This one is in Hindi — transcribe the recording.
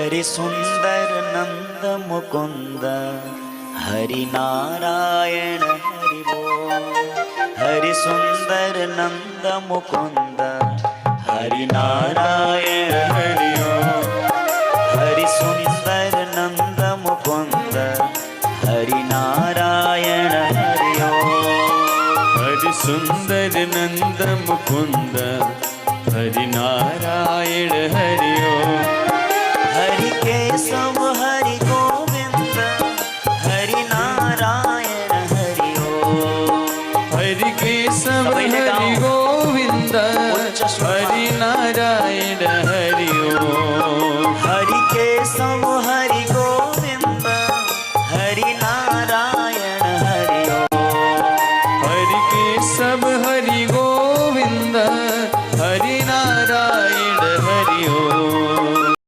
हरि सुंदर नंद मुकुंद हरि नारायण हरि बोल। हरि सुंदर नंद मुकुंद हरि नारायण हरि ओम। हरि सुंदर नंद मुकुंद हरि नारायण हरि ओम। हरि सुंदर नंद मुकुंद हरि नारायण हरि ओम। हरि केशव हरि गोविंद हरि नारायण हरि ओम। हरि केशव हरि गोविंद हरि नारायण हरि ओम। हरि केशव